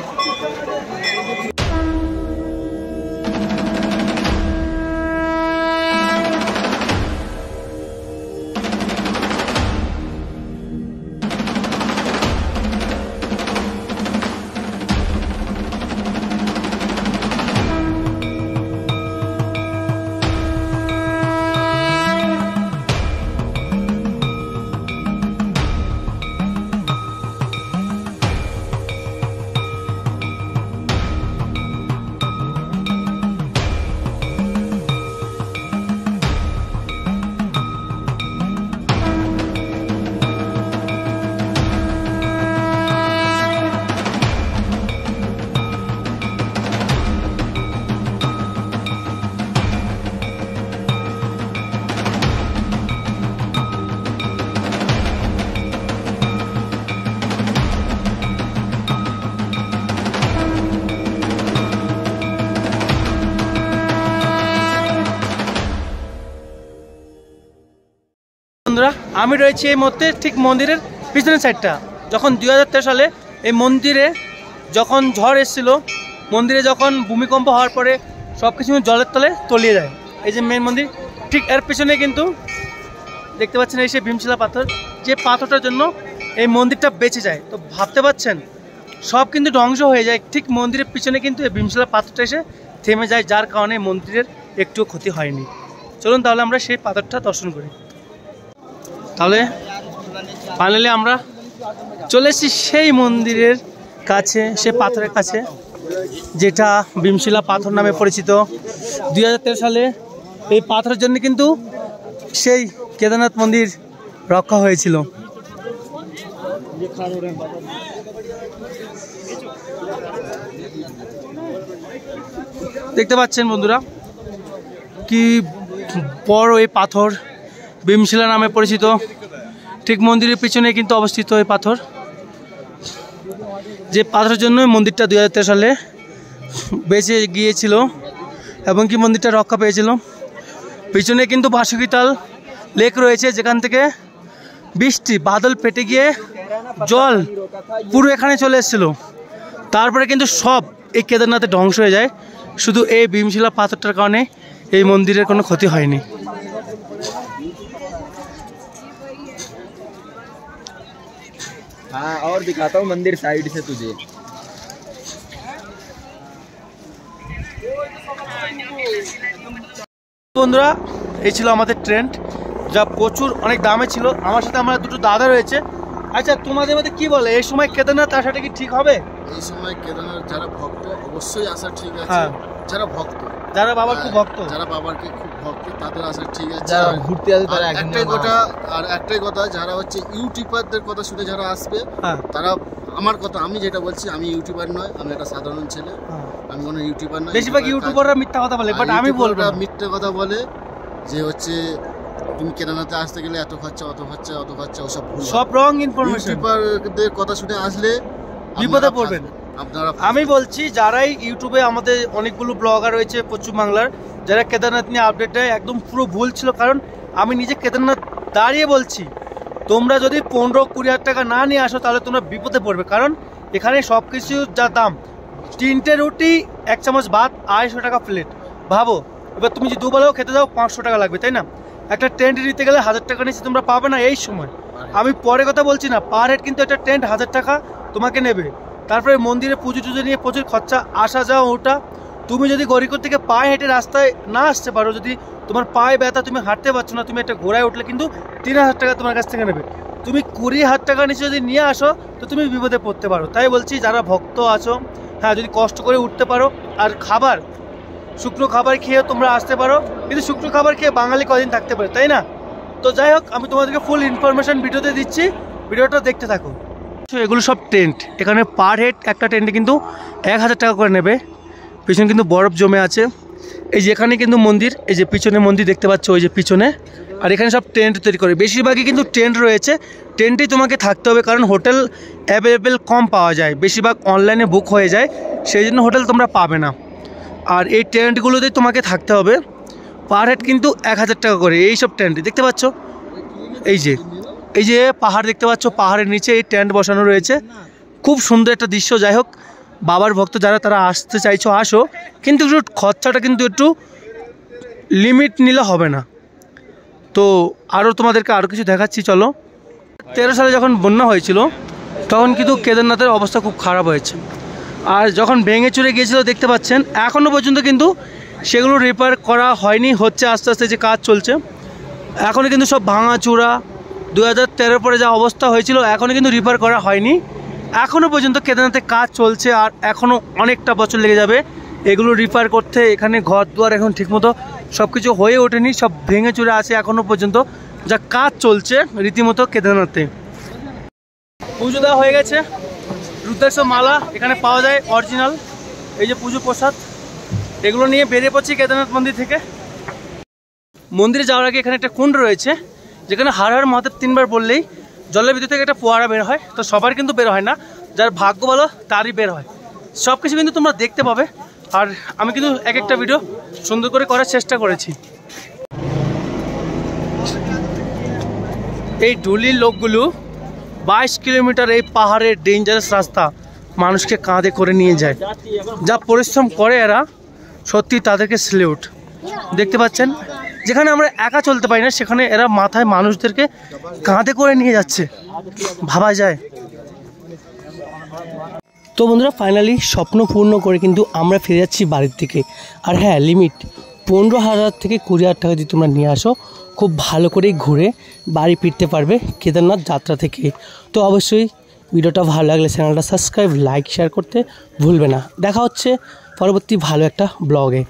বন্ধুরা আমি রয়েছি এই মুহূর্তে ঠিক মন্দিরের পিছনের সাইডটা। যখন 2013 সালে এই মন্দিরে যখন ঝড় এসেছিল, মন্দিরে যখন ভূমিকম্প হওয়ার পরে সব কিছু জলের তলে তলিয়ে যায়। এই যে মেন মন্দির, ঠিক এর পিছনে কিন্তু দেখতে পাচ্ছেন এই সেই ভীমশিলা পাথর, যে পাথরটার জন্য এই মন্দিরটা বেঁচে যায়। তো ভাবতে পারছেন সব কিন্তু ধ্বংস হয়ে যায়, ঠিক মন্দিরের পিছনে কিন্তু এই ভীমশিলা পাথরটা এসে থেমে যায়, যার কারণে মন্দিরের একটুও ক্ষতি হয়নি। চলুন তাহলে আমরা সেই পাথরটা দর্শন করি। তাহলে ফাইনালি আমরা চলে এসেছি সেই মন্দিরের কাছে, সেই পাথরের কাছে যেটা ভীমশিলা পাথর নামে পরিচিত। 2013 সালে এই পাথরের জন্য কিন্তু সেই কেদারনাথ মন্দির রক্ষা হয়েছিল। দেখতে পাচ্ছেন বন্ধুরা কি বড় এই পাথর, ভীমশিলা নামে পরিচিত। ঠিক মন্দিরের পিছনে কিন্তু অবস্থিত এই পাথর, যে পাথরের জন্য মন্দিরটা 2013 সালে বেঁচে গিয়েছিল এবং কি মন্দিরটা রক্ষা পেয়েছিল। পিছনে কিন্তু বাসুকিতাল লেক রয়েছে, যেখান থেকে বৃষ্টি বাদল পেটে গিয়ে জল পুরো এখানে চলে এসেছিল। তারপরে কিন্তু সব এই কেদারনাথে ধ্বংস হয়ে যায়, শুধু এই ভীমশিলা পাথরটার কারণে এই মন্দিরের কোনো ক্ষতি হয়নি।
हाँ और दिखाता हूँ मंदिर साइड से तुझे।
বন্ধুরা এই ছিল আমাদের ট্রেন্ড, যা প্রচুর অনেক দামে ছিল। আমার সাথে আমার দুটো দাদা রয়েছে। আচ্ছা তোমাদের মধ্যে কি বলে, এই সময় কেদারনাথ আসাটা কি ঠিক হবে?
এই সময় কেদারনাথ যারা ভক্ত অবশ্যই আসা ঠিক আছে।
হ্যাঁ।
যারা ভক্ত,
যারা বাবার খুব ভক্ত,
যারা বাবারকে খুব ভক্ত তাদের আসা ঠিক আছে।
যারা ঘুরতে আসে তারা
একটাই কথা যারা হচ্ছে ইউটিউবারদের কথা শুনে যারা আসবে,
হ্যাঁ
তারা আমার কথা, আমি যেটা বলছি, আমি ইউটিউবার নয়, আমি একটা সাধারণ ছেলে,
হ্যাঁ।
আমি কোনো ইউটিউবার নয়।
বেশিরভাগ ইউটিউবাররা মিথ্যা কথা বলে, বাট আমি বলবো না।
মিথ্যে কথা বলে যে হচ্ছে তুমি কেদারনাথে আসতে গেলে এত খরচা অত খরচা অত খরচা, ওসব ভুল,
সব রং ইনফরমেশন।
ইউটিউবারদের কথা শুনে আসলে
বিপদে পড়বেন।
আপনারা
আমি বলছি যারাই ইউটিউবে আমাদের অনেকগুলো ব্লগার রয়েছে পশ্চিমবাংলার, যারা কেদারনাথ নিয়ে আপডেট দেয়, একদম পুরো ভুল ছিল। কারণ আমি নিজে কেদারনাথ দাঁড়িয়ে বলছি, তোমরা যদি 15-20 হাজার টাকা না নিয়ে আসো তাহলে তোমরা বিপদে পড়বে। কারণ এখানে সব কিছু যা দাম, 3টে রুটি 1 চামচ ভাত 250 টাকা প্লেট। ভাবো এবার তুমি যদি দুবেলাও খেতে যাও 500 টাকা লাগবে, তাই না? একটা টেন্ট নিতে গেলে 1000 টাকা নিচে তোমরা পাবে না এই সময়। আমি পরে কথা বলছি না, পার হেড কিন্তু একটা টেন্ট 1000 টাকা তোমাকে নেবে। তারপরে মন্দিরে পুজো টুজো নিয়ে প্রচুর খরচা, আসা যাওয়া ওটা। তুমি যদি গরিকর থেকে পায়ে হেঁটে রাস্তায় না আসতে পারো, যদি তোমার পায়ে ব্যথা, তুমি হাঁটতে পারছো না, তুমি একটা ঘোড়ায় উঠলে কিন্তু 3000 টাকা তোমার কাছ থেকে নেবে। তুমি 20,000 টাকা নিচে যদি নিয়ে আসো তো তুমি বিপদে পড়তে পারো। তাই বলছি যারা ভক্ত আছো, হ্যাঁ যদি কষ্ট করে উঠতে পারো, আর খাবার শুকনো খাবার খেয়ে তোমরা আসতে পারো। কিন্তু শুকনো খাবার খেয়ে বাঙালি কদিন থাকতে পারে, তাই না? তো যাই হোক, আমি তোমাদেরকে ফুল ইনফরমেশন ভিডিওতে দিচ্ছি, ভিডিওটা দেখতে থাকো। এগুলো সব টেন্ট, এখানে পার হেড একটা টেন্টে কিন্তু 1000 টাকা করে নেবে। পিছনে কিন্তু বরফ জমে আছে। এই যে এখানে কিন্তু মন্দির, এই যে পিছনে মন্দির দেখতে পাচ্ছ, ওই যে পিছনে। আর এখানে সব টেন্ট তৈরি করে, বেশিরভাগই কিন্তু টেন্ট রয়েছে। টেন্টেই তোমাকে থাকতে হবে, কারণ হোটেল অ্যাভেলেবেল কম পাওয়া যায়, বেশিরভাগ অনলাইনে বুক হয়ে যায়, সেই জন্য হোটেল তোমরা পাবে না। আর এই টেন্টগুলোতেই তোমাকে থাকতে হবে। পার হেড কিন্তু 1000 টাকা করে এই সব টেন্ট দেখতে পাচ্ছ। এই যে পাহাড় দেখতে পাচ্ছ, পাহাড়ের নিচে এই টেন্ট বসানো রয়েছে। খুব সুন্দর একটা দৃশ্য। যাই হোক, বাবার ভক্ত যারা তারা আসতে চাইছো আসো, কিন্তু একটু খরচাটা কিন্তু একটু লিমিট নিলে হবে না। তো আরও তোমাদেরকে আরও কিছু দেখাচ্ছি, চলো। 13 সালে যখন বন্যা হয়েছিল তখন কিন্তু কেদারনাথের অবস্থা খুব খারাপ হয়েছে। আর যখন ভেঙে চুরে গিয়েছিল দেখতে পাচ্ছেন, এখনও পর্যন্ত কিন্তু সেগুলো রিপেয়ার করা হয়নি, হচ্ছে আস্তে আস্তে যে কাজ চলছে। এখনও কিন্তু সব ভাঙাচুরা, 2013 পরে যা অবস্থা হয়েছিল এখনও কিন্তু রিপেয়ার করা হয়নি। এখনও পর্যন্ত কেদারনাথে কাজ চলছে, আর এখনও অনেকটা বছর লেগে যাবে এগুলো রিপেয়ার করতে। এখানে ঘর দুয়ার এখন ঠিকমতো সব কিছু হয়ে ওঠেনি, সব ভেঙে চুরে আছে এখনও পর্যন্ত, যা কাজ চলছে রীতিমতো কেদারনাথে। পুজো দেওয়া হয়ে গেছে, রুদ্রাক্ষ মালা এখানে পাওয়া যায় অরিজিনাল। এই যে পুজো প্রসাদ, এগুলো নিয়ে বেরিয়ে পড়ছি কেদারনাথ মন্দির থেকে। মন্দিরে যাওয়ার আগে এখানে একটা কুণ্ড রয়েছে, যেখানে হর হর মহাদেব 3 বার বললেই জলের ভিতর থেকে একটা ফোয়ারা বের হয়। তো সবার কিন্তু বের হয় না, যার ভাগ্য ভালো তারই বের হয়। সব কিছু কিন্তু তোমরা দেখতে পাবে, আর আমি কিন্তু এক একটা ভিডিও সুন্দর করে করার চেষ্টা করেছি। এই ডুলির লোকগুলো 22 কিলোমিটার এই পাহাড়ের ডেঞ্জারাস রাস্তা মানুষকে কাঁধে করে নিয়ে যায়। যা পরিশ্রম করে এরা, সত্যি তাদেরকে স্যালিউট। দেখতে পাচ্ছেন, যেখানে আমরা একা চলতে পারি না সেখানে এরা মাথায় মানুষদেরকে কাঁধে করে নিয়ে যাচ্ছে, ভাবা যায়। তো বন্ধুরা ফাইনালি স্বপ্ন পূর্ণ করে কিন্তু আমরা ফিরে যাচ্ছি বাড়ির দিকে। আর হ্যাঁ, লিমিট 15,000 থেকে 20,000 টাকা যদি তোমরা নিয়ে আসো, খুব ভালো করেই ঘুরে বাড়ি ফিরতে পারবে কেদারনাথ যাত্রা থেকে। তো অবশ্যই ভিডিওটা ভালো লাগলে চ্যানেলটা সাবস্ক্রাইব, লাইক, শেয়ার করতে ভুলবে না। দেখা হচ্ছে পরবর্তী ভালো একটা ব্লগে।